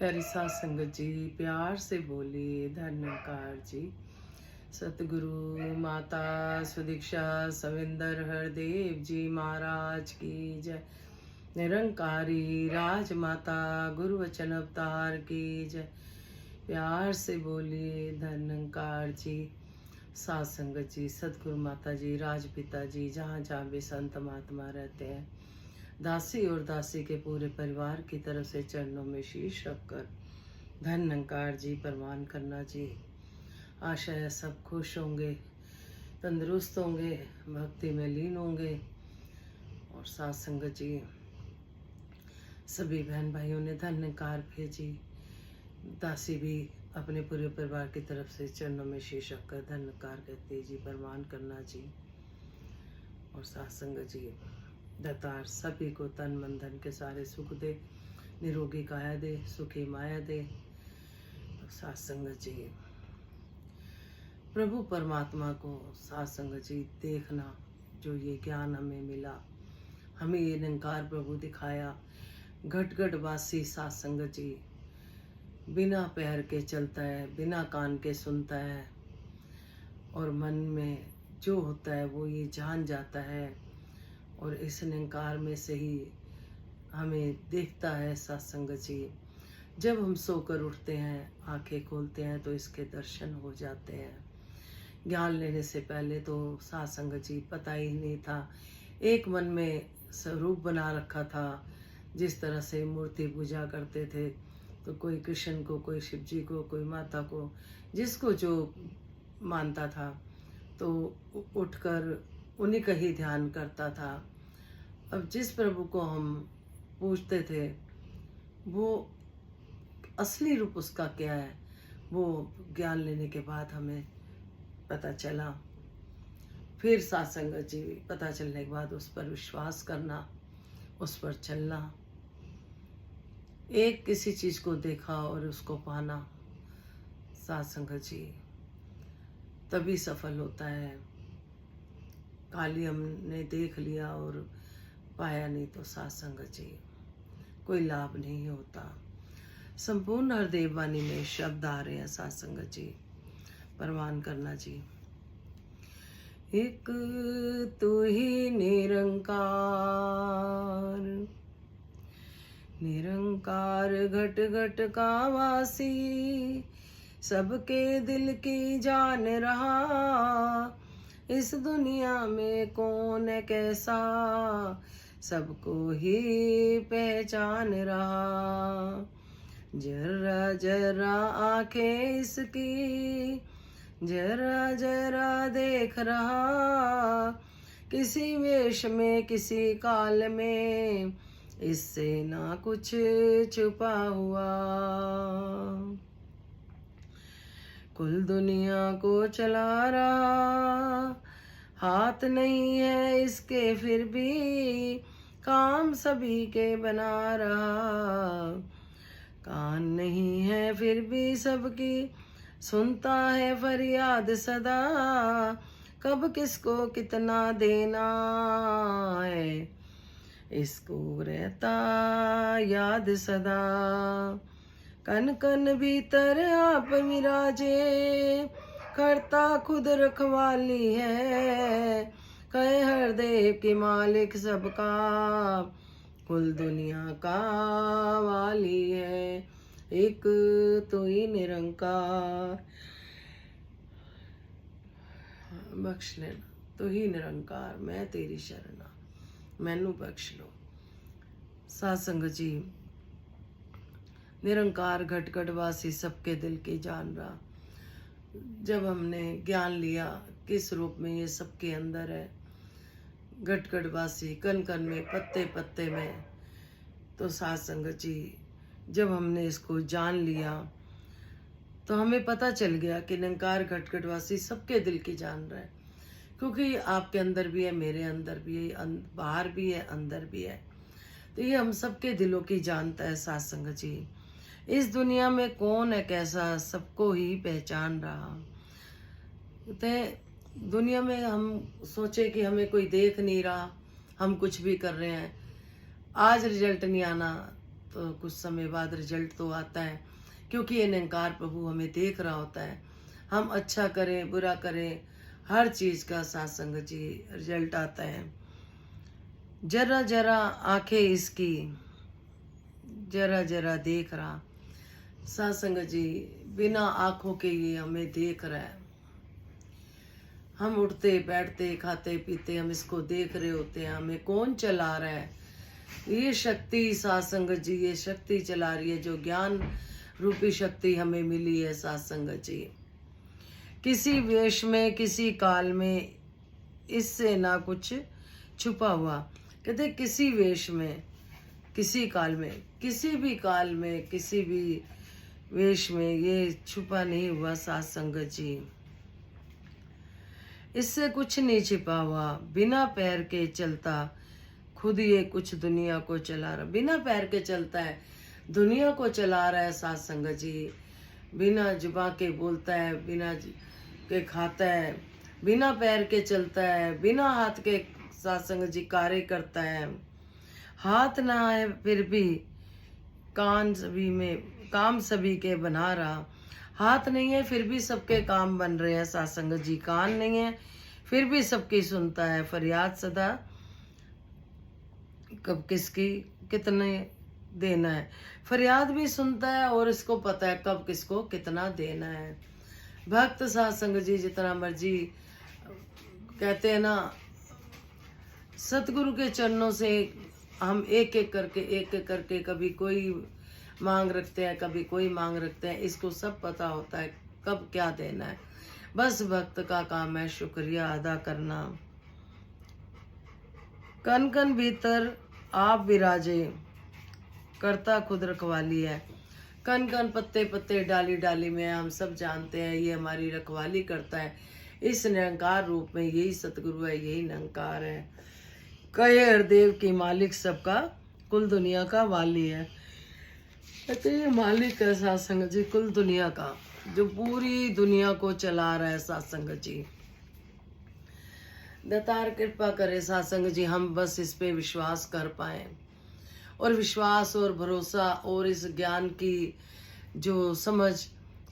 प्यारी साध संगत जी, प्यार से बोलिए धन्यकार जी। सतगुरु माता सुदीक्षा सविंदर हरदेव जी महाराज की जय। निरंकारी राजमाता गुरु वचन अवतार की जय। प्यार से बोलिए धन्यकार जी। साध संगत जी, सतगुरु माता जी, राजपिता जी, जहाँ जहाँ भी संत महात्मा रहते हैं, दासी और दासी के पूरे परिवार की तरफ से चरणों में शीश रखकर धन्यकार जी प्रवान करना जी। आशा है सब खुश होंगे, तंदुरुस्त होंगे, भक्ति में लीन होंगे। और साथ संगत जी, सभी बहन भाइयों ने धन्यकार भेजी। दासी भी अपने पूरे परिवार की तरफ से चरणों में शीश रखकर धन्यकार कहती जी, प्रवान करना जी। और साथ संगत जी, दातार सभी को तन मन धन के सारे सुख दे, निरोगी काया दे, सुखी माया दे। साथ संगत जी, प्रभु परमात्मा को साथ संगत जी देखना, जो ये ज्ञान हमें मिला, हमें ये निरंकार प्रभु दिखाया। घट घट वासी साथ संगत जी बिना पैर के चलता है, बिना कान के सुनता है, और मन में जो होता है वो ये जान जाता है, और इस निरंकार में से ही हमें देखता है। सत्संग जी, जब हम सोकर उठते हैं, आंखें खोलते हैं, तो इसके दर्शन हो जाते हैं। ज्ञान लेने से पहले तो सत्संग जी पता ही नहीं था। एक मन में स्वरूप बना रखा था, जिस तरह से मूर्ति पूजा करते थे, तो कोई कृष्ण को, कोई शिव जी को, कोई माता को, जिसको जो मानता था, तो उठकर उन्हीं का ही ध्यान करता था। अब जिस प्रभु को हम पूछते थे, वो असली रूप उसका क्या है, वो ज्ञान लेने के बाद हमें पता चला। फिर सत्संग जी पता चलने के बाद उस पर विश्वास करना, उस पर चलना। एक किसी चीज को देखा और उसको पाना, सत्संग जी तभी सफल होता है। खाली हमने देख लिया और पाया नहीं, तो सत्संग जी कोई लाभ नहीं होता। संपूर्ण हरदेव वाणी में शब्द आ रहे हैं, सत्संग जी परवान करना जी। एक तू ही निरंकार, निरंकार घट घट का वासी, सबके दिल की जान रहा। इस दुनिया में कौन है कैसा, सबको ही पहचान रहा। जरा जरा आंखें इसकी, जरा जरा देख रहा। किसी वेश में, किसी काल में, इससे ना कुछ छुपा हुआ। कुल दुनिया को चला रहा, हाथ नहीं है इसके फिर भी, काम सभी के बना रहा। कान नहीं है फिर भी सबकी, सुनता है फरियाद सदा। कब किसको कितना देना है, इसको रहता याद सदा। कन कन भीतर आप विराजे, करता खुद रखवाली है। कहे हरदेव की मालिक सबका, कुल दुनिया का वाली है। एक तो ही निरंकार, बख्श लेना, तो ही निरंकार, मैं तेरी शरणा, मैनू बख्श लो। सत्संग जी, निरंकार घट घट वासी, सबके दिल की जान रहा। जब हमने ज्ञान लिया किस रूप में ये सबके अंदर है, घट घट वासी, कन कन में, पत्ते पत्ते में, तो सत्संग जी जब हमने इसको जान लिया, तो हमें पता चल गया कि निरंकार घट घट वासी सबके दिल की जान रहा है। क्योंकि आपके अंदर भी है, मेरे अंदर भी है, बाहर भी है, अंदर भी है, तो ये हम सबके दिलों की जानता है। सत्संग जी, इस दुनिया में कौन है कैसा, सबको ही पहचान रहा। तो दुनिया में हम सोचे कि हमें कोई देख नहीं रहा, हम कुछ भी कर रहे हैं, आज रिजल्ट नहीं आना, तो कुछ समय बाद रिजल्ट तो आता है, क्योंकि ये निरंकार प्रभु हमें देख रहा होता है। हम अच्छा करें बुरा करें, हर चीज़ का सत्संग जी रिजल्ट आता है। जरा जरा आंखें इसकी, जरा जरा देख रहा। सत्संग जी बिना आंखों के ये हमें देख रहा है। हम उठते बैठते खाते पीते हम इसको देख रहे होते हैं, हमें कौन चला रहा है? ये शक्ति सत्संग जी, ये शक्ति चला रही है, जो ज्ञान रूपी शक्ति हमें मिली है सत्संग जी। किसी वेश में किसी काल में इससे ना कुछ छुपा हुआ। कहते किसी वेश में किसी काल में, किसी भी काल में किसी भी वेश में ये छुपा नहीं हुआ सत्संग जी। इससे कुछ नहीं छिपा हुआ, बिना पैर के चलता खुद ये कुछ दुनिया को चला रहा। बिना पैर के चलता है, दुनिया को चला रहा है सत्संग जी। बिना जुबान के बोलता है, बिना के खाता है, बिना पैर के चलता है, बिना हाथ के सत्संग जी कार्य करता है। हाथ ना है फिर भी काम सभी के बना रहा। हाथ नहीं है फिर भी सबके काम बन रहे हैं सत्संग जी। कान नहीं है फिर भी सबकी सुनता है। फरियाद सदा कब किसकी कितने देना है। फरियाद भी सुनता है और इसको पता है कब किसको कितना देना है। भक्त सत्संग जी जितना मर्जी कहते हैं ना, सतगुरु के चरणों से हम एक एक करके कभी कोई मांग रखते हैं, कभी कोई मांग रखते हैं। इसको सब पता होता है कब क्या देना है। बस भक्त का काम है शुक्रिया अदा करना। कन कन भीतर आप विराजे, करता खुद रखवाली है। कन कन पत्ते पत्ते डाली डाली में हम सब जानते हैं ये हमारी रखवाली करता है। इस निरंकार रूप में यही सतगुरु है, यही निरंकार है। कहे हरदेव की मालिक सबका, कुल दुनिया का वाली है। कहते ये मालिक है सत्संग जी कुल दुनिया का, जो पूरी दुनिया को चला रहा है सत्संग जी। दातार कृपा करे सत्संग जी, हम बस इस पे विश्वास कर पाए। और विश्वास और भरोसा और इस ज्ञान की जो समझ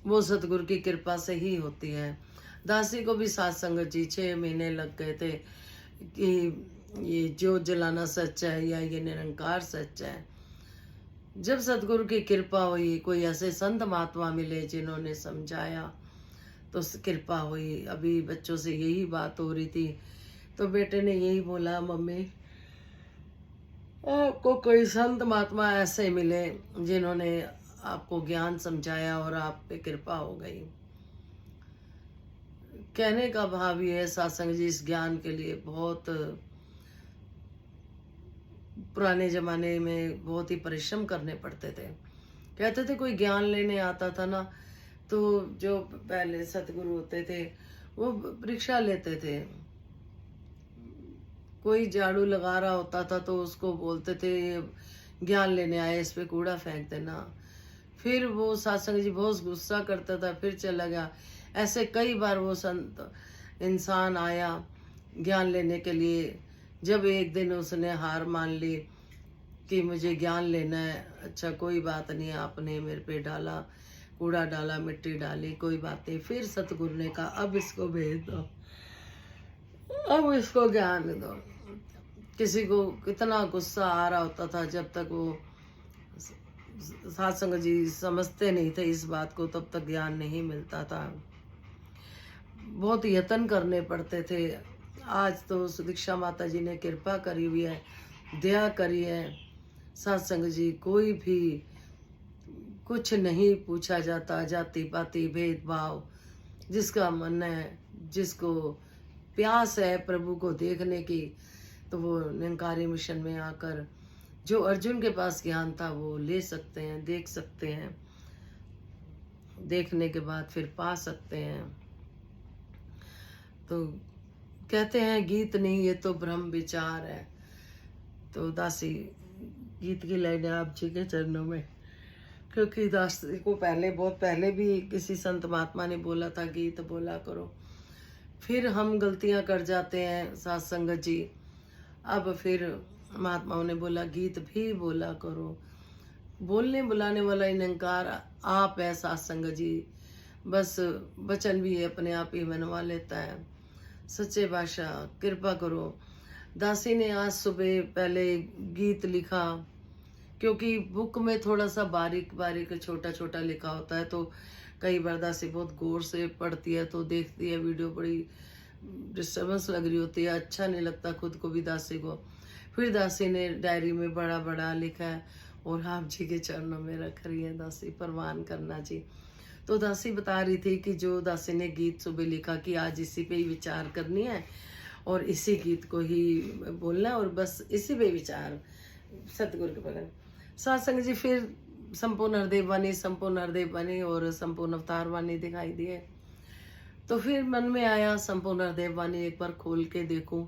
वो सतगुरु की कृपा से ही होती है। दासी को भी सत्संग जी 6 महीने लग गए थे कि ये ज्योत जलाना सच है या ये निरंकार सच है। जब सतगुरु की कृपा हुई, कोई ऐसे संत महात्मा मिले जिन्होंने समझाया, तो कृपा हुई। अभी बच्चों से यही बात हो रही थी, तो बेटे ने यही बोला, मम्मी आपको कोई संत महात्मा ऐसे मिले जिन्होंने आपको ज्ञान समझाया और आप पे कृपा हो गई। कहने का भाव ये है सत्संग जी, इस ज्ञान के लिए बहुत पुराने जमाने में बहुत ही परिश्रम करने पड़ते थे। कहते थे कोई ज्ञान लेने आता था ना, तो जो पहले सतगुरु होते थे वो परीक्षा लेते थे। कोई झाड़ू लगा रहा होता था तो उसको बोलते थे ज्ञान लेने आए, इस पे कूड़ा फेंक देना। फिर वो सत्संग जी बहुत गुस्सा करता था, फिर चला गया। ऐसे कई बार वो संत इंसान आया ज्ञान लेने के लिए। जब एक दिन उसने हार मान ली कि मुझे ज्ञान लेना है, अच्छा कोई बात नहीं, आपने मेरे पे डाला, कूड़ा डाला, मिट्टी डाली, कोई बात नहीं। फिर सतगुरु ने कहा अब इसको भेज दो, अब इसको ज्ञान दो। किसी को कितना गुस्सा आ रहा होता था, जब तक वो सत्संग जी समझते नहीं थे इस बात को, तब तक ज्ञान नहीं मिलता था। बहुत यत्न करने पड़ते थे। आज तो दीक्षा माता जी ने कृपा करी हुई है, दया करी है। सत्संग जी कोई भी कुछ नहीं पूछा जाता, जाति पाति भेदभाव। जिसका मन है, जिसको प्यास है प्रभु को देखने की, तो वो निरंकारी मिशन में आकर जो अर्जुन के पास ज्ञान था वो ले सकते हैं, देख सकते हैं, देखने के बाद फिर पा सकते हैं। तो कहते हैं गीत नहीं ये तो ब्रह्म विचार है। तो दासी गीत की लाइन आप जी के चरणों में, क्योंकि दासी को बहुत पहले भी किसी संत महात्मा ने बोला था गीत बोला करो। फिर हम गलतियां कर जाते हैं सत्संग जी, अब फिर महात्माओं ने बोला गीत भी बोला करो। बोलने बुलाने वाला ही निरंकार आप है सत्संग जी। बस वचन भी अपने आप ही मनवा लेता है। सच्चे बादशाह कृपा करो। दासी ने आज सुबह पहले गीत लिखा, क्योंकि बुक में थोड़ा सा बारीक बारीक छोटा छोटा लिखा होता है, तो कई बार दासी बहुत गौर से पढ़ती है तो देखती है वीडियो, बड़ी डिस्टर्बेंस लग रही होती है, अच्छा नहीं लगता खुद को भी दासी को। फिर दासी ने डायरी में बड़ा बड़ा लिखा है और आप जी के चरणों में रख रही है दासी, परवान करना जी। तो दासी बता रही थी कि जो दासी ने गीत सुबह लिखा कि आज इसी पे ही विचार करनी है और इसी गीत को ही बोलना है और बस इसी पे विचार सतगुरु के बगैर। सत्संग जी फिर संपूर्ण हृदय वाणी और संपूर्ण अवतार वाणी दिखाई दिए। तो फिर मन में आया संपूर्ण हृदय वाणी एक बार खोल के देखूं।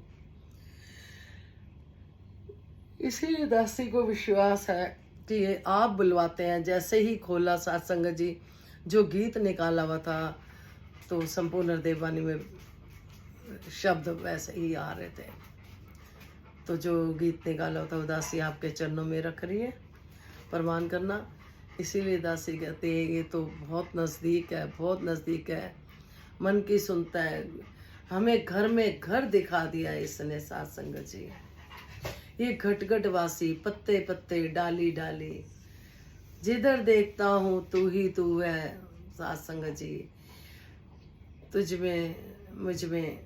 इसीलिए दासी को विश्वास है कि ये आप बुलवाते हैं। जैसे ही खोला सत्संग जी, जो गीत निकाला हुआ था तो संपूर्ण हृदय वाणी में शब्द वैसे ही आ रहे थे। तो जो गीत निकाला हुआ था वो दासी आपके चरणों में रख रही है, प्रमाण करना। इसीलिए दासी कहते हैं ये तो बहुत नज़दीक है, बहुत नज़दीक है, मन की सुनता है। हमें घर में घर दिखा दिया इसने सत्संग जी। ये घट घट वासी, पत्ते पत्ते, डाली डाली, जिधर देखता हूँ तू ही तू है सत्संग जी। तुझ में मुझ में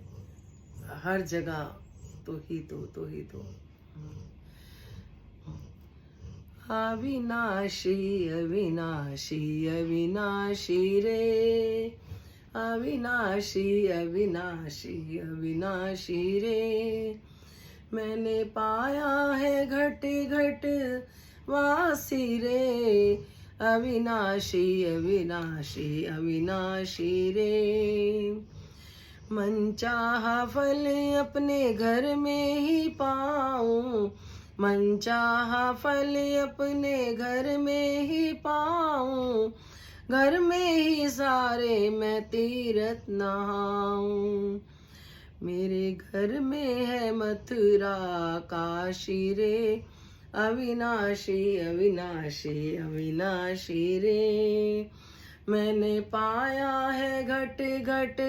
हर जगह तू ही तू, तू ही तू। अविनाशी अविनाशी अविनाशी रे, अविनाशी अविनाशी अविनाशी रे, मैंने पाया है घट घट वासी रे, अविनाशी अविनाशी अविनाशी रे। मन चाहा फल अपने घर में ही पाऊं, मन चाहा फल अपने घर में ही पाऊं, घर में ही सारे मैं तीरथ नहाऊं। मेरे घर में है मथुरा काशी रे, अविनाशी अविनाशी अविनाशी रे, मैंने पाया है घट घट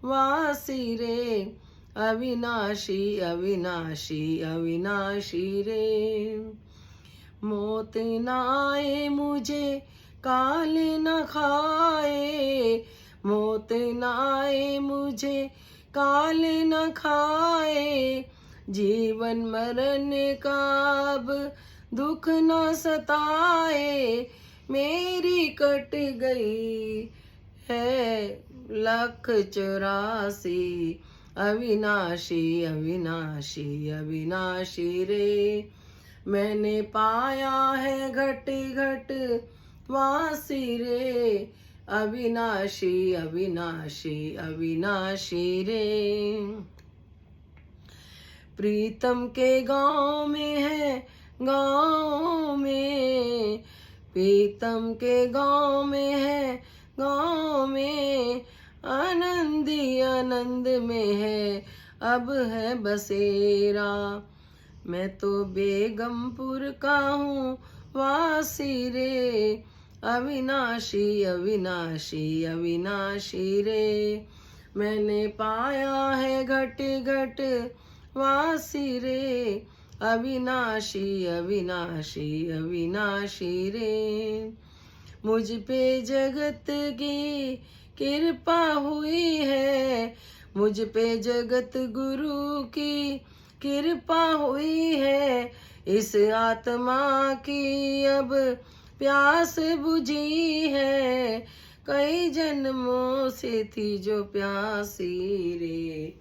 वासी रे, अविनाशी अविनाशी अविनाशी रे। मौत न आए मुझे काल न खाए, मौत न आए मुझे काल न खाए, जीवन मरण का अब दुख न सताए, मेरी कट गई है 184, अविनाशी अविनाशी अविनाशी रे, मैंने पाया है घट घट वासी रे, अविनाशी अविनाशी अविनाशी रे। प्रीतम के गांव में है, गांव में, प्रीतम के गांव में है, गांव में, आनंदी आनंद में है अब है बसेरा। मैं तो बेगमपुर का हूँ वासी रे, अविनाशी अविनाशी अविनाशी रे, मैंने पाया है घट घट वासी रे, अविनाशी अविनाशी अविनाशी रे। मुझ पे जगत की कृपा हुई है, मुझ पे जगत गुरु की कृपा हुई है, इस आत्मा की अब प्यास बुझी है, कई जन्मों से थी जो प्यासी रे,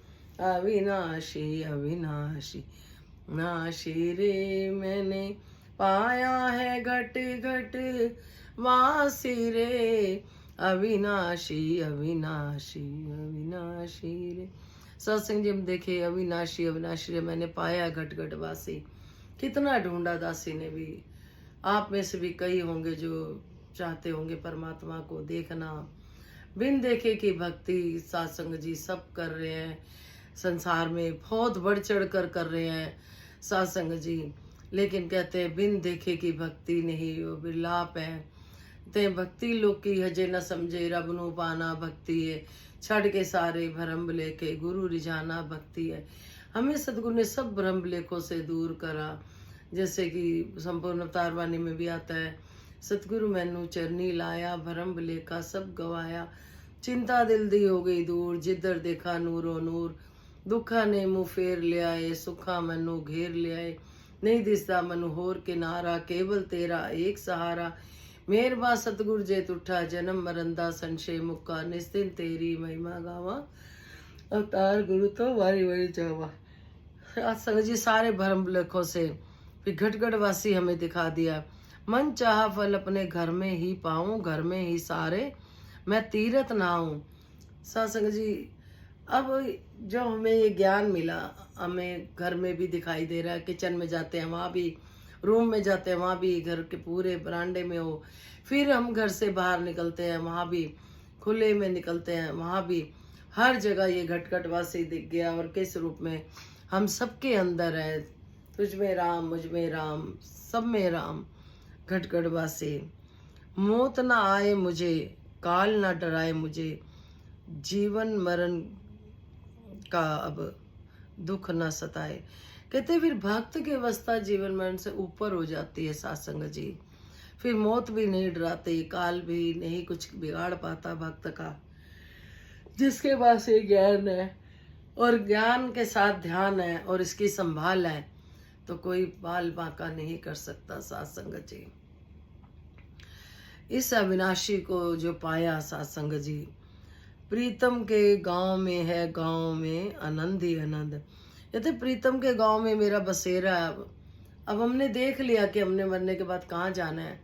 अविनाशी अविनाशी नाशी रे, मैंने पाया है घट घट वासी रे, अविनाशी अविनाशी अविनाशी रे। सत्संग जी हम देखे अविनाशी अविनाशी रे, मैंने पाया घट घट वासी। कितना ढूंढा दासी ने भी। आप में से भी कई होंगे जो चाहते होंगे परमात्मा को देखना। बिन देखे की भक्ति सत्संग जी सब कर रहे हैं, संसार में बहुत बढ़ चढ़ कर रहे हैं सत्संग जी। लेकिन कहते हैं बिन देखे की भक्ति नहीं वो बिरलाप है। ते भक्ति लोग की हजे न समझे रब नू पाना भक्ति है। छड़ के सारे भरम लेके गुरु रिझाना भक्ति है। हमें सतगुरु ने सब भ्रम लेखों से दूर करा। जैसे कि संपूर्ण अवतार वाणी में भी आता है, सतगुरु मैनू चरनी लाया भरम लेखा सब गवाया। चिंता दिल दी हो गई दूर जिधर देखा नूरो नूर। दुखा ने मुँह फेर लियाए सुखा मैनू घेर लियाए। नहीं दिसदा मनु होर किनारा केवल तेरा एक सहारा। मेहरबा सतगुर जे तुठा जन्म मरण दा संशय मुक्का। निस्तिन तेरी महिमा गावा अवतार गुरु तो वारी वारी जावा। आज संगत जी सारे भ्रम लेखों से फिर घटगढ़ वासी हमें दिखा दिया। मन चाहा फल अपने घर में ही पाऊं घर में ही सारे मैं तीरथ नाऊं। सत्संग जी अब जो हमें ये ज्ञान मिला हमें घर में भी दिखाई दे रहा है, किचन में जाते हैं वहाँ भी, रूम में जाते हैं वहाँ भी, घर के पूरे बरामदे में हो, फिर हम घर से बाहर निकलते हैं वहाँ भी, खुले में निकलते हैं वहाँ भी, हर जगह ये घटघट वासी दिख गया। और किस रूप में हम सबके अंदर है, तुझ में राम मुझ में राम सब में राम। घटघट वासी मौत ना आए मुझे काल ना डराए मुझे। जीवन मरण का अब दुख न सताए। कहते फिर भक्त की अवस्था जीवन मरण से ऊपर हो जाती है सत्संग जी। फिर मौत भी नहीं डराती, काल भी नहीं कुछ बिगाड़ पाता भक्त का, जिसके पास ये ज्ञान है और ज्ञान के साथ ध्यान है और इसकी संभाल है तो कोई बाल बांका नहीं कर सकता सत्संग जी। इस अविनाशी को जो पाया सत्संग जी, प्रीतम के गांव में है गांव में आनंद ही आनंद। कहते प्रीतम के गांव में मेरा बसेरा है। अब हमने देख लिया कि हमने मरने के बाद कहाँ जाना है।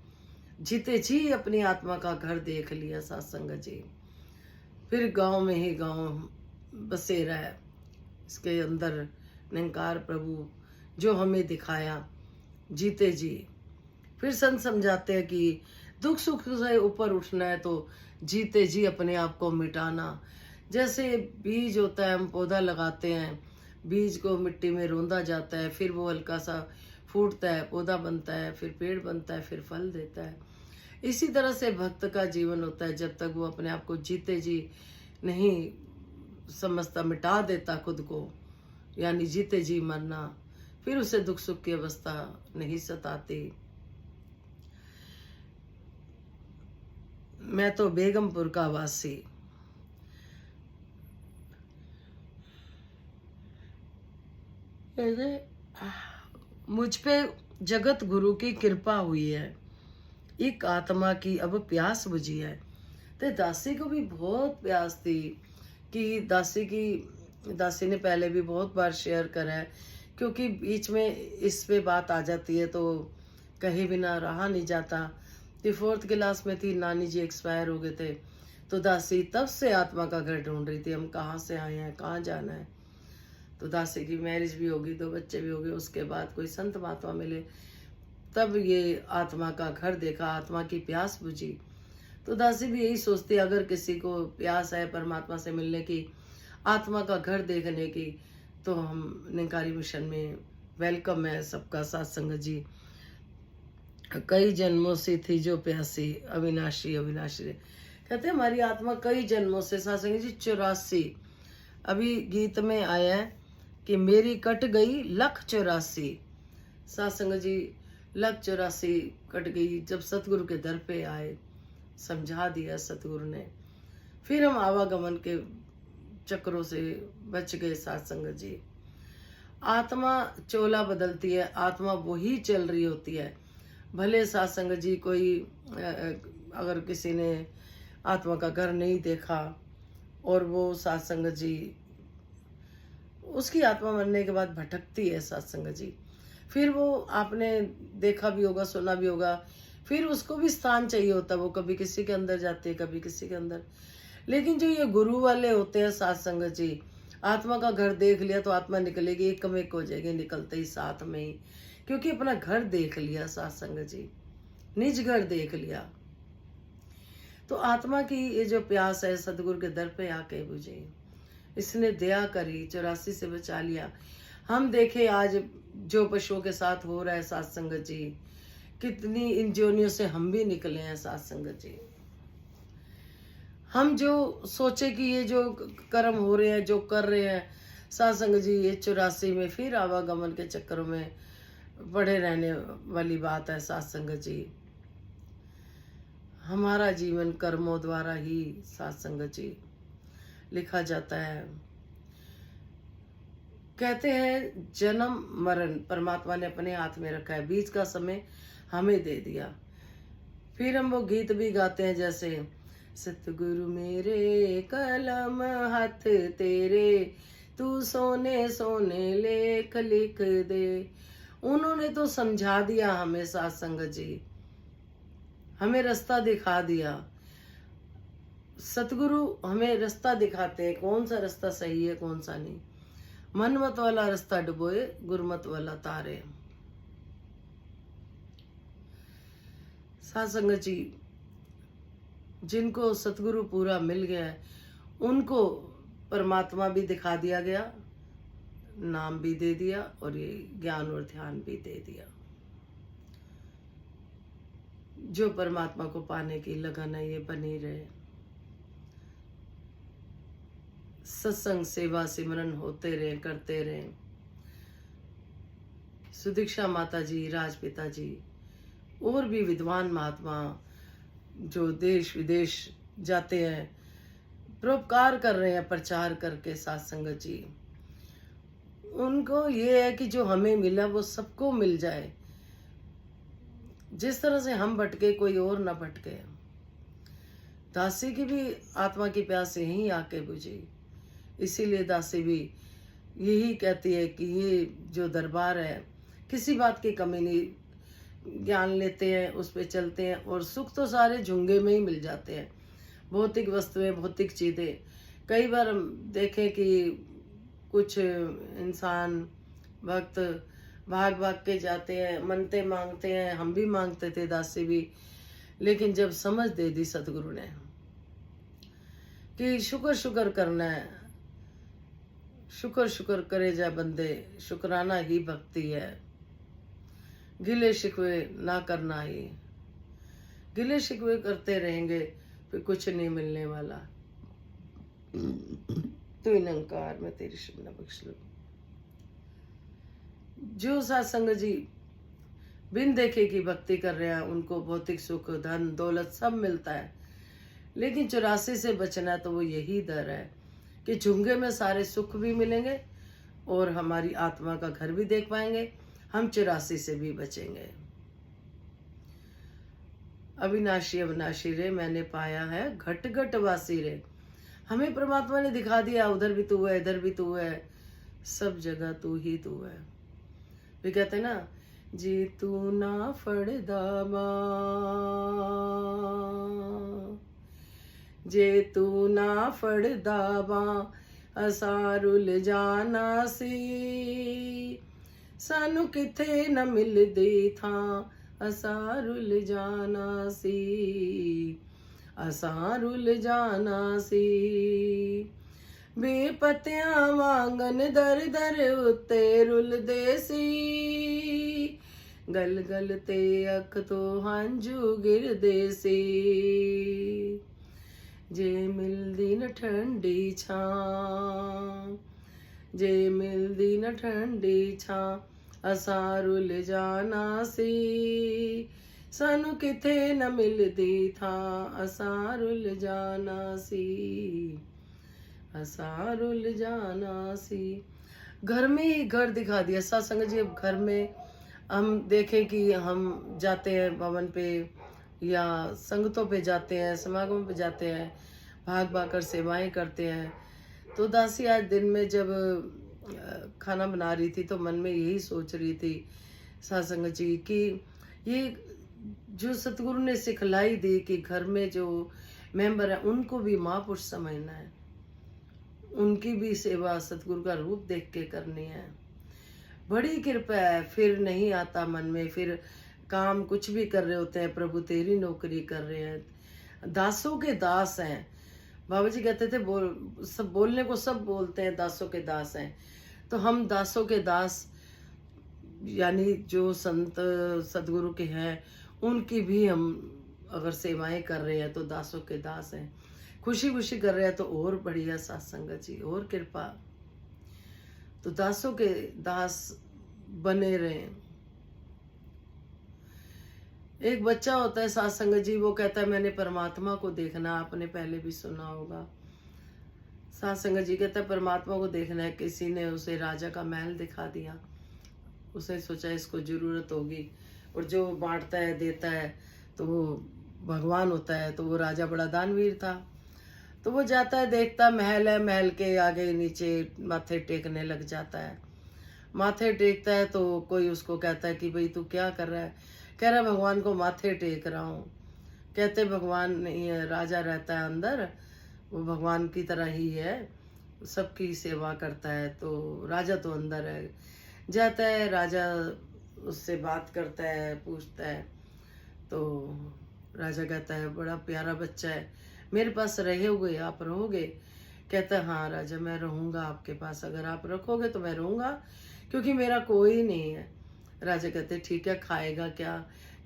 जीते जी अपनी आत्मा का घर देख लिया सत्संग जी। फिर गांव में ही गांव बसेरा है, इसके अंदर निरंकार प्रभु जो हमें दिखाया जीते जी। फिर संत समझाते हैं कि दुख सुख से ऊपर उठना है तो जीते जी अपने आप को मिटाना। जैसे बीज होता है, हम पौधा लगाते हैं, बीज को मिट्टी में रौंदा जाता है, फिर वो हल्का सा फूटता है, पौधा बनता है, फिर पेड़ बनता है, फिर फल देता है। इसी तरह से भक्त का जीवन होता है, जब तक वो अपने आप को जीते जी नहीं समझता, मिटा देता खुद को, यानी जीते जी मरना, फिर उसे दुख सुख की अवस्था नहीं सताती। मैं तो बेगमपुर का वासी, मुझ पे जगत गुरु की कृपा हुई है, एक आत्मा की अब प्यास बुझी है। तो दासी को भी बहुत प्यास थी कि दासी ने पहले भी बहुत बार शेयर करा है, क्योंकि बीच में इस पे बात आ जाती है तो कहीं बिना रहा नहीं जाता। तो 4th क्लास में थी, नानी जी एक्सपायर हो गए थे, तो दासी तब से आत्मा का घर ढूंढ रही थी, हम कहाँ से आए हैं, कहाँ जाना है। तो दासी की मैरिज भी होगी, 2 बच्चे भी हो गए, उसके बाद कोई संत महात्मा मिले, तब ये आत्मा का घर देखा, आत्मा की प्यास बुझी। तो दासी भी यही सोचती, अगर किसी को प्यास है परमात्मा से मिलने की, आत्मा का घर देखने की, तो हम निरंकारी मिशन में वेलकम है सबका सत्संग जी। कई जन्मों से थी जो प्यासी अविनाशी अविनाशी। कहते हैं हमारी आत्मा कई जन्मों से, सत्संग जी 84 अभी गीत में आया है कि मेरी कट गई लख 84। सत्संग जी लख 84 कट गई जब सतगुरु के दर पे आए, समझा दिया सतगुरु ने, फिर हम आवागमन के चक्रों से बच गए सत्संग जी। आत्मा चोला बदलती है, आत्मा वही चल रही होती है। भले सत्संग जी कोई अगर किसी ने आत्मा का घर नहीं देखा और वो सत्संग जी, उसकी आत्मा मरने के बाद भटकती है सत्संग जी, फिर वो आपने देखा भी होगा सुना भी होगा, फिर उसको भी स्थान चाहिए होता है, वो कभी किसी के अंदर जाते हैं कभी किसी के अंदर। लेकिन जो ये गुरु वाले होते हैं सत्संग जी, आत्मा का घर देख लिया तो आत्मा निकलेगी, एक कम एक हो जाएगी निकलते ही साथ में ही, क्योंकि अपना घर देख लिया सत्संग जी, निज घर देख लिया। तो आत्मा की ये जो प्यास है सतगुरु के दर पे आके बुझे, इसने दया करी, 84 से बचा लिया। हम देखें आज जो पशुओं के साथ हो रहा है साथ संगत जी, कितनी इन जोनियों से हम भी निकले हैं साथ संगत जी। हम जो सोचे कि ये जो कर्म हो रहे हैं, जो कर रहे हैं साथ संगत जी, ये 84 में फिर आवागमन के चक्करों में पड़े रहने वाली बात है साथ संगत जी। हमारा जीवन कर्मों द्वारा ही साथ संगत जी लिखा जाता है। कहते हैं जन्म मरण परमात्मा ने अपने हाथ में रखा है, बीच का समय हमें दे दिया। फिर हम वो गीत भी गाते हैं जैसे सतगुरु मेरे कलम हाथ तेरे, तू सोने सोने लेख लिख दे। उन्होंने तो समझा दिया हमें साथ संगत जी, हमें रास्ता दिखा दिया। सतगुरु हमें रास्ता दिखाते हैं, कौन सा रास्ता सही है कौन सा नहीं। मनमत वाला रास्ता डुबोए, गुरमत वाला तारे। साथ संगत जी, जिनको सतगुरु पूरा मिल गया है उनको परमात्मा भी दिखा दिया गया, नाम भी दे दिया और ये ज्ञान और ध्यान भी दे दिया। जो परमात्मा को पाने की लगन है ये बनी रहे। सत्संग सेवा सिमरन होते रहे, करते रहे। सुदीक्षा माता जी, राजपिता जी और भी विद्वान महात्मा जो देश विदेश जाते हैं, परोपकार कर रहे हैं प्रचार करके साथ संगत जी। उनको ये है कि जो हमें मिला वो सबको मिल जाए, जिस तरह से हम भटके कोई और ना भटके। दासी की भी आत्मा की प्यास यहीं आके बुझी, इसीलिए दासी भी यही कहती है कि ये जो दरबार है किसी बात की कमी नहीं, ज्ञान लेते हैं उस पे चलते हैं और सुख तो सारे झुंगे में ही मिल जाते हैं। भौतिक वस्तुएं, भौतिक चीज़ें, कई बार हम देखें कि कुछ इंसान भक्त भाग भाग के जाते हैं, मनते मांगते हैं, हम भी मांगते थे दासी भी, लेकिन जब समझ दे दी सतगुरु ने कि शुक्र शुक्र करना है, शुक्र शुक्र करे जा बंदे, शुक्राना ही भक्ति है, गिले शिकवे ना करना ही। गिले शिकवे करते रहेंगे फिर कुछ नहीं मिलने वाला। तू निरंकार में तेरी शुभ न बख्श लूं। जो साथ संगत जी बिन देखे की भक्ति कर रहे हैं उनको भौतिक सुख, धन दौलत सब मिलता है, लेकिन 84 से बचना है तो वो यही डर है कि झुंगे में सारे सुख भी मिलेंगे और हमारी आत्मा का घर भी देख पाएंगे, हम 84 से भी बचेंगे। अविनाशी अविनाशी रे मैंने पाया है घट घट वासी रे। हमें परमात्मा ने दिखा दिया, उधर भी तू है, इधर भी तू है, सब जगह तू ही तू है। वे कहते हैं ना, जी तू ना फड़दा बां, जे तू ना फड़दा बां, असां रुल जाना सी, सानू किथे न मिलदी थां, असां रुल जाना सी, असां रुल जाना सी। बेपत्तियां वांगन दर दर उत्ते रुलदे सी, गल गल ते अख तो हंझू गिरदे सी, जे मिलदी न ठंडी छां, जे मिलदी न ठंडी छां, असां रुल जाना सी, सानू किथे न मिलदी थां, असां रुल जाना सी, असां रुल जाना सी। घर में ही घर दिखा दिया साथ संगत जी। अब घर में हम देखें कि हम जाते हैं भवन पे या संगतों पे जाते हैं, समागम पे जाते हैं, भाग भाग कर सेवाएं करते हैं। तो दासी आज दिन में जब खाना बना रही थी तो मन में यही सोच रही थी साथ संगत जी कि ये जो सतगुरु ने सिखलाई दी कि घर में जो मेंबर है उनको भी महापुरुष समझना है, उनकी भी सेवा सतगुरु का रूप देख के करनी है। बड़ी कृपा है, फिर नहीं आता मन में, फिर काम कुछ भी कर रहे होते हैं, प्रभु तेरी नौकरी कर रहे हैं, दासों के दास हैं। बाबा जी कहते थे सब बोलने को सब बोलते हैं, दासों के दास हैं। तो हम दासों के दास, यानी जो संत सदगुरु के हैं, उनकी भी हम अगर सेवाएं कर रहे हैं तो दासों के दास हैं। खुशी खुशी कर रहे हैं तो और बढ़िया सत्संगत जी, और कृपा। तो दासों के दास बने रहें। एक बच्चा होता है सत्संगत जी, वो कहता है मैंने परमात्मा को देखना। आपने पहले भी सुना होगा। सत्संगत जी कहता है परमात्मा को देखना है। किसी ने उसे राजा का महल दिखा दिया, उसने सोचा इसको जरूरत होगी, और जो बांटता है देता है तो वो भगवान होता है। तो वो राजा बड़ा दानवीर था, तो वो जाता है, देखता महल है, महल के आगे नीचे माथे टेकने लग जाता है। माथे टेकता है तो कोई उसको कहता है कि भाई तू क्या कर रहा है? कह रहा है भगवान को माथे टेक रहा हूँ। कहते भगवान नहीं है, राजा रहता है अंदर, वो भगवान की तरह ही है, सबकी सेवा करता है। तो राजा तो अंदर है। जाता है राजा, उससे बात करता है, पूछता है। तो राजा कहता है बड़ा प्यारा बच्चा है, मेरे पास रहे हुए आप रहोगे? कहता है हाँ राजा, मैं रहूँगा आपके पास, अगर आप रखोगे तो मैं रहूँगा, क्योंकि मेरा कोई नहीं है। राजा कहते ठीक है, खाएगा क्या?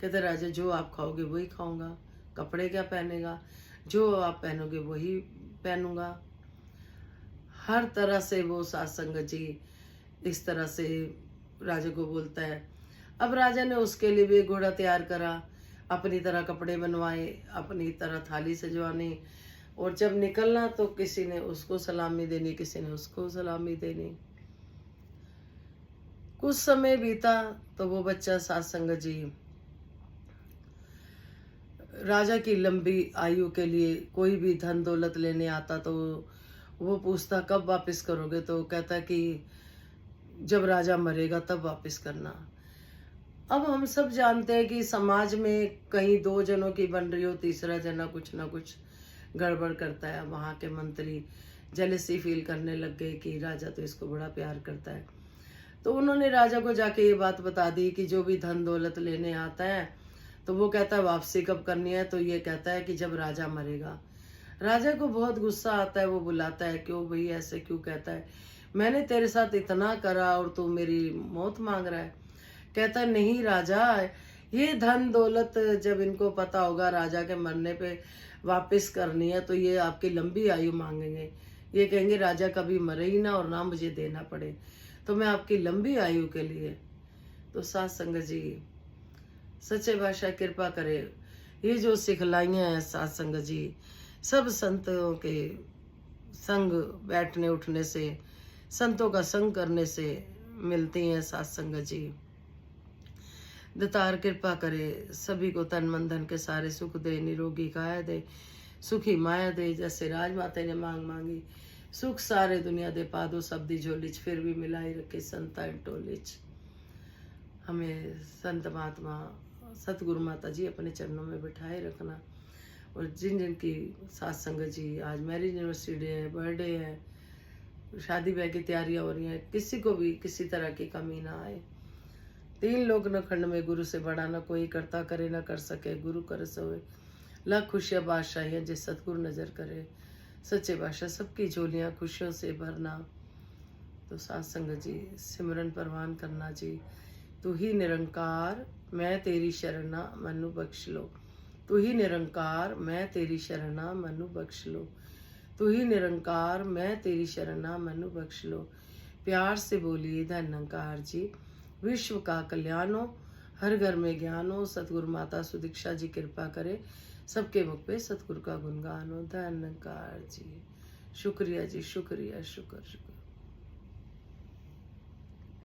कहते राजा जो आप खाओगे वही खाऊंगा। कपड़े क्या पहनेगा? जो आप पहनोगे वही पहनूंगा। हर तरह से वो सत्संग जी इस तरह से राजा को बोलता है। अब राजा ने उसके लिए भी घोड़ा तैयार करा, अपनी तरह कपड़े बनवाए, अपनी तरह थाली सजवानी, और जब निकलना तो किसी ने उसको सलामी देनी, किसी ने उसको सलामी देनी। कुछ समय बीता तो वो बच्चा सत्संग जी राजा की लंबी आयु के लिए कोई भी धन दौलत लेने आता तो वो पूछता कब वापस करोगे? तो कहता कि जब राजा मरेगा तब वापस करना। अब हम सब जानते हैं कि समाज में कहीं दो जनों की बन रही हो, तीसरा जना कुछ ना कुछ गड़बड़ करता है। वहाँ के मंत्री जेलसी फील करने लग गए कि राजा तो इसको बड़ा प्यार करता है। तो उन्होंने राजा को जाके ये बात बता दी कि जो भी धन दौलत लेने आता है तो वो कहता है वापसी कब करनी है? तो ये कहता है कि जब राजा मरेगा। राजा को बहुत गुस्सा आता है, वो बुलाता है क्यों भाई ऐसे क्यों कहता है? मैंने तेरे साथ इतना करा और तू मेरी मौत मांग रहा है। कहता है नहीं राजा, ये धन दौलत जब इनको पता होगा राजा के मरने पे वापस करनी है तो ये आपकी लंबी आयु मांगेंगे। ये कहेंगे राजा कभी मरे ही ना और ना मुझे देना पड़े, तो मैं आपकी लंबी आयु के लिए। तो सत्संग जी सच्चे बादशाह कृपा करे, ये जो सिखलाइयाँ हैं सत्संग जी सब संतों के संग बैठने उठने से, संतों का संग करने से मिलती हैं सत्संग जी। दातार कृपा करे, सभी को तन मन धन के सारे सुख दे, निरोगी काया दे, सुखी माया दे। जैसे राजमाता ने मांग मांगी, सुख सारे दुनिया दे पादो शब्दी झोलिच, फिर भी मिलाई रखे संता टोलिच। हमें संत महात्मा सतगुरु माता जी अपने चरणों में बिठाए रखना। और जिन जिन की सत्संग जी आज मैरिज एनिवर्सरी डे है, बर्थडे है, शादी ब्याह की तैयारियां हो रही हैं, किसी को भी किसी तरह की कमी ना आए। तीन लोग न खंड में गुरु से बड़ा न कोई, करता करे न कर सके गुरु कर सोए। लाख खुशियाँ बादशाहियाँ जिस सतगुरु नजर करे। सच्चे बादशाह सबकी झोलियाँ खुशियों से भरना। तो सत्संग जी सिमरन परवान करना जी। तू ही निरंकार मैं तेरी शरणा मनु बख्श लो। तू ही निरंकार मैं तेरी शरणा मनु बख्श लो। तू ही निरंकार मैं तेरी शरणा मनु बख्श लो। प्यार से बोलिए धन्यंकार जी। विश्व का कल्याण हो, हर घर में ज्ञान हो। सतगुरु माता सुदीक्षा जी कृपा करे, सबके मुख पे सतगुरु का गुणगान हो। धन्यंकार जी। शुक्रिया जी, शुक्रिया, शुक्र शुक्र।